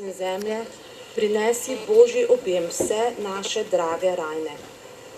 in zemlje, prinesi Božji objem vse naše drage rajne.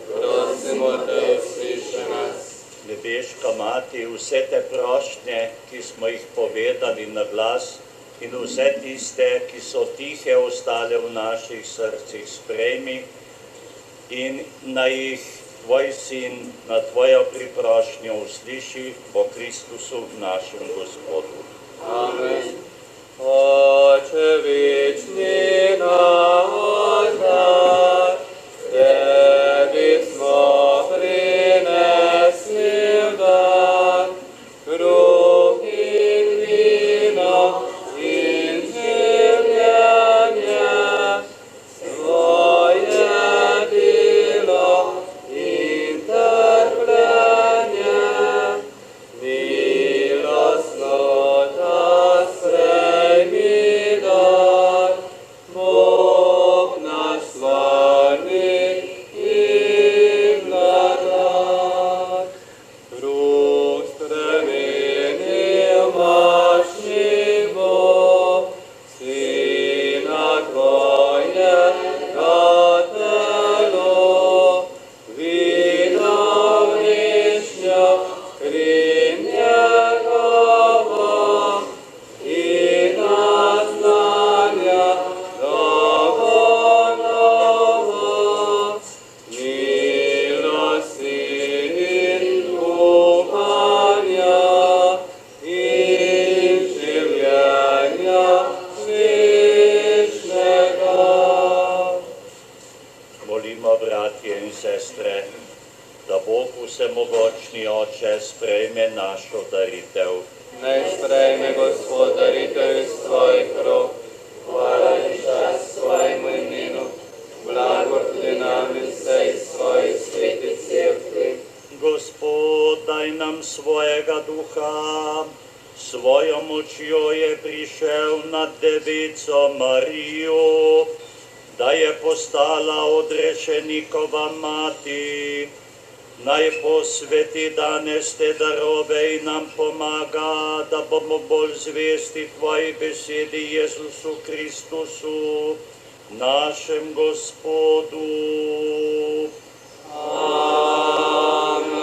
Prosimo te, usliši nas. Nebeška Mati, vse te prošnje, ki smo jih povedali na glas, in vse tiste, ki so tihe ostale v naših srcih, sprejmi in naj jih Tvoj Sin na Tvojo priprošnjo usliši po Kristusu našem Gospodu. Amen. Oče večni naš dar, Tebi smo prinesli v dar, kruh in vino in življenje, svoje delo in trpljenje, milostno ta sprejmi dar, Bog naš stvarni in vladar. Kruh spremenil močni Bog, Sina Tvojega telo, vino višnjo skrin njegovo, in naznanja novo novo, milosti in upanja in življenja večnega. Molimo, bratje in sestre, da Bog vsemogočni Oče sprejme našo daritev. Naj sprejme Gospod daritev iz Tvojih rok, hvala in čast svojemu imenu, blagor tudi nam in vsej svoji sveti cerkvi. Gospod, daj nam svojega duha, svojo močjo je prišel nad Devico Marijo, da je postala odrešenikova mati. Naj posveti danes te darove in nam pomaga, da bomo bolj zvesti Tvoji besedi Jezusu Kristusu, našem Gospodu. Amen.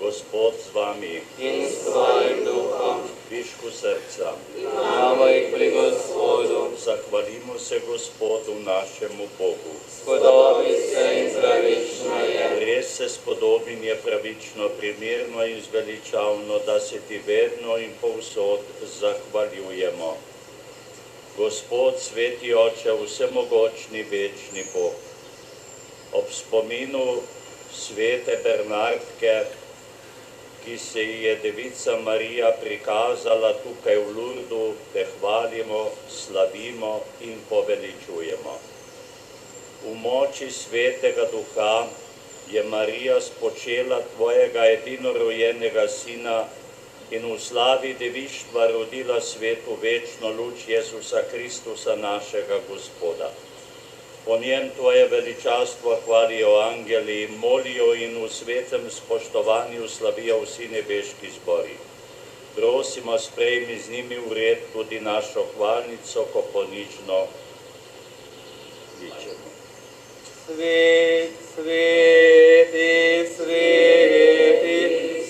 Gospod z vami, In s Tvojim duhom, višku srca, imamo jih pri Gospodu, zahvalimo se Gospodu našemu Bogu. spodobi se in pravično je. Res se spodobi in je pravično, primerno in zveličavno, da se Ti vedno in povsod zahvaljujemo. Gospod, sveti Oče, vsemogočni, večni Bog, ob spominu svete Bernardke, ki se ji je Devica Marija prikazala tukaj v Lurdu, te hvalimo, slavimo in poveličujemo. V moči svetega duha je Marija spočela Tvojega edinorojenega Sina in v slavi devištva rodila svetu večno luč Jezusa Kristusa, našega Gospoda. Po njem Tvoje veličastvo hvalijo angeli, molijo in v svetem spoštovanju slavijo vsi nebeški zbori. Prosimo, sprejmi z njimi v red tudi našo hvalnico, ko ponižno vičemo. Svet, sveti, sveti,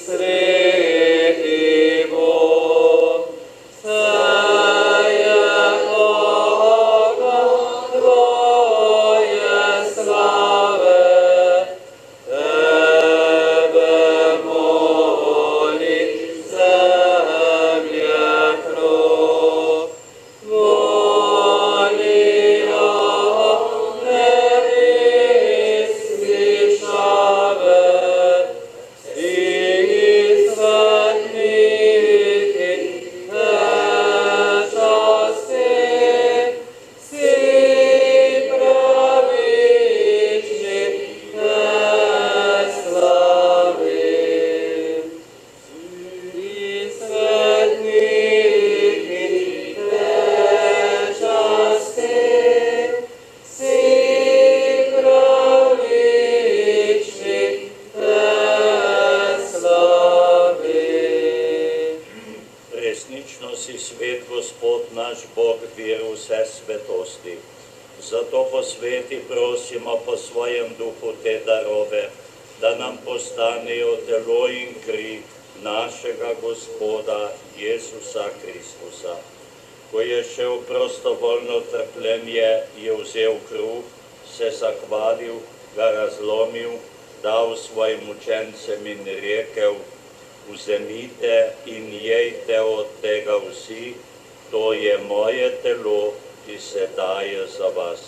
sveti Bog, saj je Boga Tvoje slave, Tebe moli zemlje krov, molijo nebesni šave, si svet, Gospod naš Bog, vir vse svetosti. Zato posveti prosimo po svojem duhu te darove, da nam postanejo telo in kri našega Gospoda Jezusa Kristusa. Ko je šel prostovoljno trpljenje, je vzel kruh, se zahvalil, ga razlomil, dal svojim učencem in rekel: vzemite in jejte od tega vsi, to je moje telo, ki se daje za vas.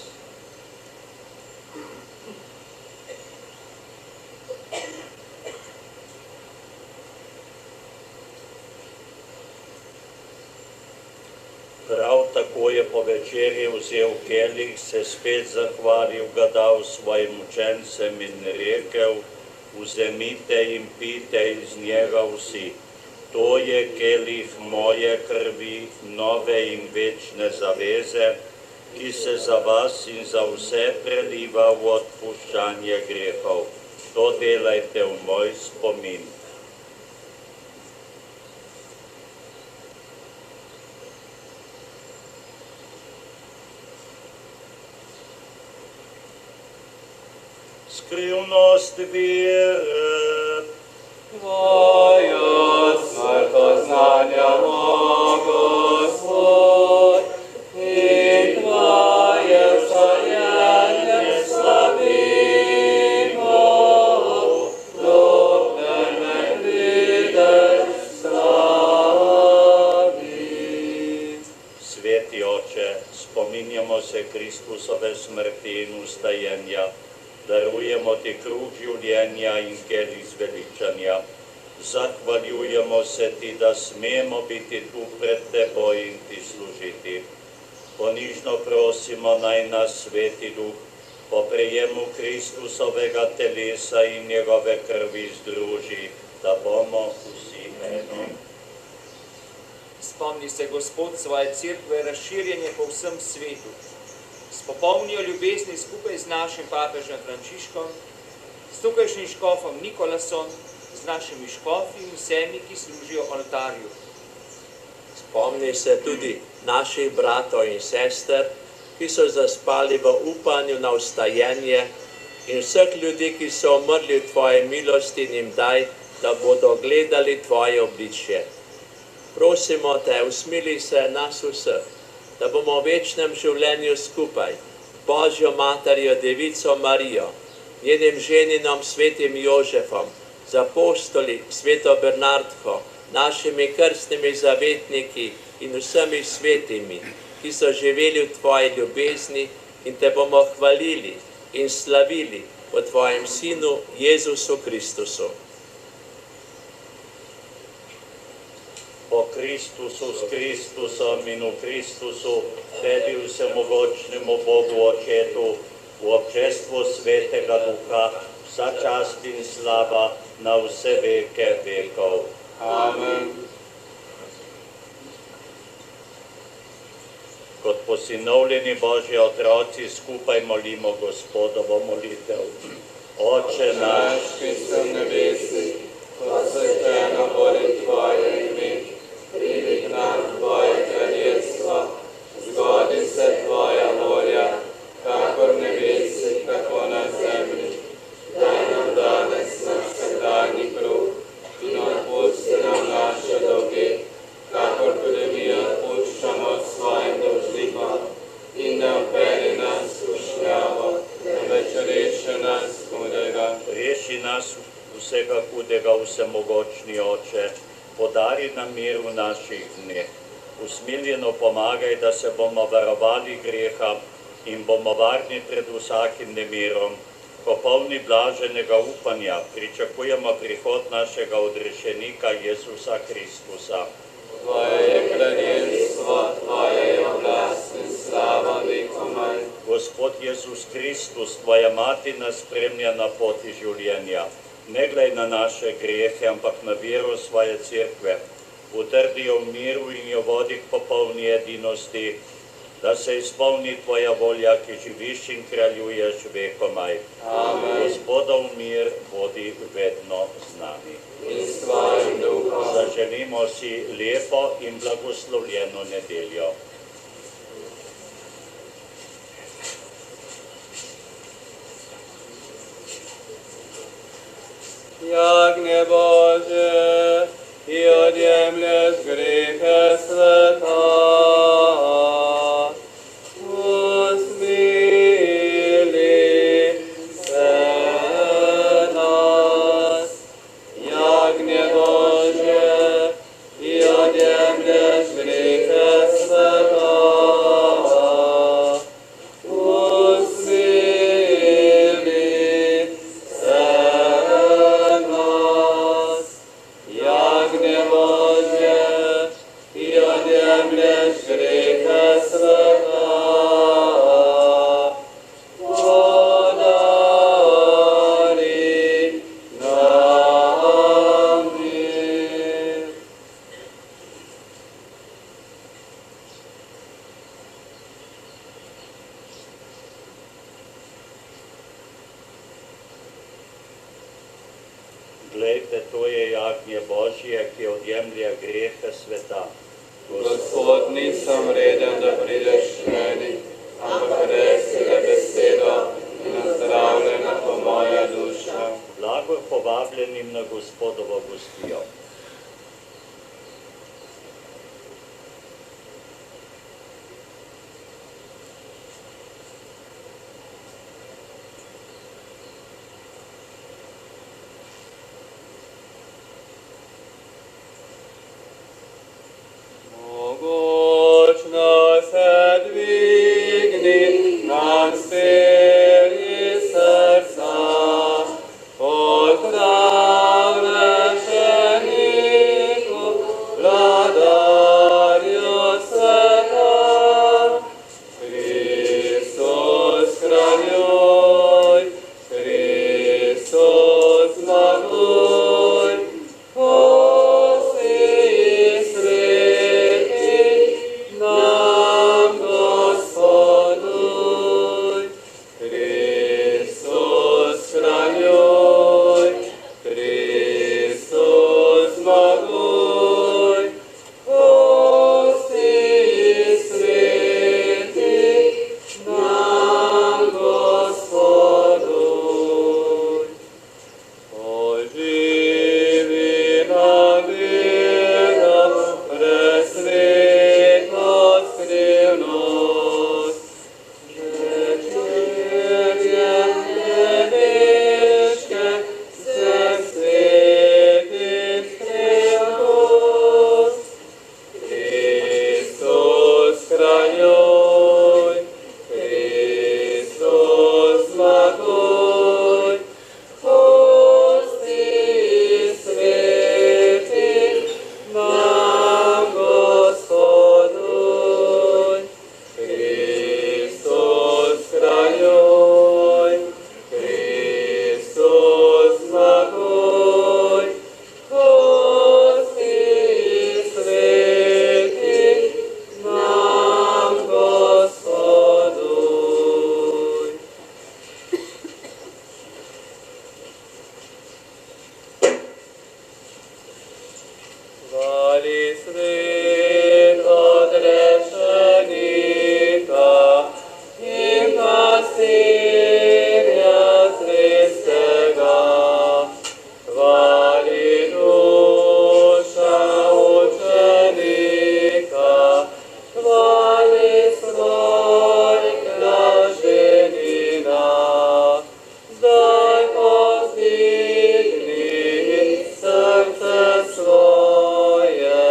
Prav tako je po večerji vzel kelih, se spet zahvalil, ga dal svojim učencem in rekel: vzemite in pijte iz njega vsi. To je kelih moje krvi, nove in večne zaveze, ki se za vas in za vse preliva v odpuščanje grehov. To delajte v moj spomin. Skrivnost vere. Tvojo smrt oznanjamo, Gospod, in Tvoje vstajenje slavimo, dokler ne prideš s slami. Sveti Oče, spominjamo se Kristusove smrti in vstajenja. Darujemo ti kruh življenja in kelih zveličanja. Zahvaljujemo se ti, da smemo biti tu pred teboj in ti služiti. Ponižno prosimo, naj nas Sveti Duh po prejemu Kristusovega telesa in njegove krvi združi, da bomo vsi eno. Spomni se, Gospod, svoje cerkve razširjenje po vsem svetu. S popolnijo ljubezni skupaj z našim papežem Frančiškom, s tukajšnjim škofom Nikolasom, z našimi škofi in vsemi, ki služijo oltarju. Spomni se tudi naših bratov in sester, ki so zaspali v upanju na vstajenje, in vseh ljudi, ki so umrli v tvoji milosti, in jim daj, da bodo gledali tvoje obličje. Prosimo te, usmili se nas vseh, da bomo v večnem življenju skupaj, Božjo Materjo Devico Marijo, njenim ženinom svetim Jožefom, z apostoli sveto Bernardko, našimi krstnimi zavetniki in vsemi svetimi, ki so živeli v tvoji ljubezni, in te bomo hvalili in slavili po tvojem Sinu Jezusu Kristusu. Po Kristusu, s Kristusom in v Kristusu, tebi vsemogočnemu Bogu Očetu, v občestvu Svetega Duha, vsa čast in slava na vse veke vekov. Amen. Kot posinovljeni Božji otroci skupaj molimo Gospodovo molitev. Oče naš, ki si v nebesih, posvetljeno bodi tvoje ime, pridi k nam tvoje kraljestvo, zgodi se tvoja volja, kakor v nebesih, tako na zemlji. Daj nam danes naš vsakdanji kruh in odpusti nam naše dolge, kakor tudi mi odpuščamo svojim dolžnikom, in ne vpelji nas v skušnjavo, temveč reši nas hudega. reši nas vsega hudega, vsemogočni Oče, podari nam mir v naših dneh. Usmiljeno pomagaj, da se bomo varovali greha in bomo varni pred vsakim nemirom. Popolni blaženega upanja pričakujemo prihod našega odrešenika Jezusa Kristusa. Tvoje je kraljestvo, tvoje je oblast in slava vekomaj. Gospod Jezus Kristus, tvoja mati nas spremlja na poti življenja. Ne glej na naše grehe, ampak na vero svoje cerkve. Utrdi jo v miru in jo vodi k popolni edinosti, da se izpolni tvoja volja, ki živiš in kraljuješ vekomaj. Amen. Gospodov mir bodi vedno z nami. In s tvojim duhom. Zaželimo si lepo in blagoslovljeno nedeljo. Jagnje Bože, i odjemlješ grehe sveta, usmili se nas. Jagnje Bože, i odjemlješ grehe sveta, usmili se nas. Jagnje Bože, i odjemlješ grehe sveta, podari nam mir. Glejte, to je jagnje Božje, ki odjemlje grehe sveta. Gospod, nisem reden, da prideš k meni, ampak reci le besedo in nazdravljena bo moja duša. Blago povabljenim na Gospodovo gostijo. Mogočno se dvigni nad spiri srca, odprav rešeniku, vladarju sveta. Kristus kraljuj, Kristus zmaguj, Hosti sveti nam Gospoduj. Kristus kraljuj, Kristus zmaguj, Hosti sveti nam Gospoduj. Oživi nam vera, presvetnost, skrivnost, večerje nebeške, vseh svetih skrivnost. Kristus kraljuj, Kristus zmaguj, Hosti sveti nam Gospoduj. Kristus kraljuj, Kristus zmaguj, Hosti sveti nam Gospoduj. Hvali svet odrešenika in pastirja zvestega. Hvali duša učenika, hvali svoj blaženina. Zdaj povzdigni srce svoje,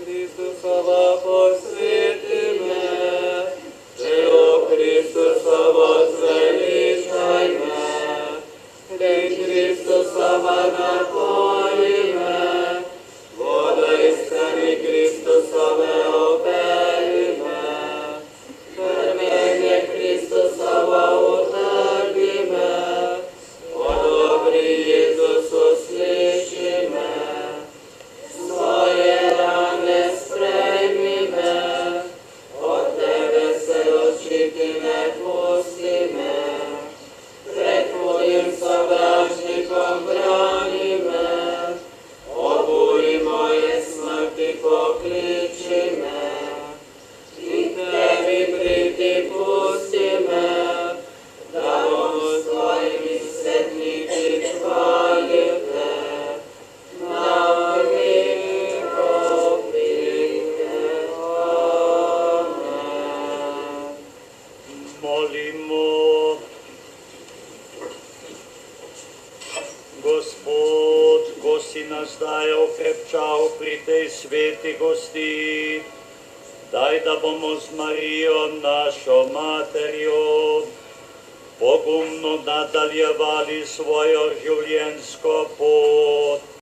Kristusova posveti me, Telo Kristusova zveličaj me, Krij Kristusova napoli me, Voda iskani Kristusove operi me, Krmenje Kristusova utrgi me, Odobri Jezus usliši me, svoje rane sprejmi me, od tebe se ločiti ne pusti me, pred tvojim sovražnikom brani me, oburi moje smrti pokliči me, i tebi priti pusti me, da bom s tvojimi svetniki hvalil te, na Molimo. Gospod, ko si nas daje okrepčal pri tej sveti gosti, daj, da bomo z Marijo, našo materjo, pogumno nadaljevali svojo življenjsko pot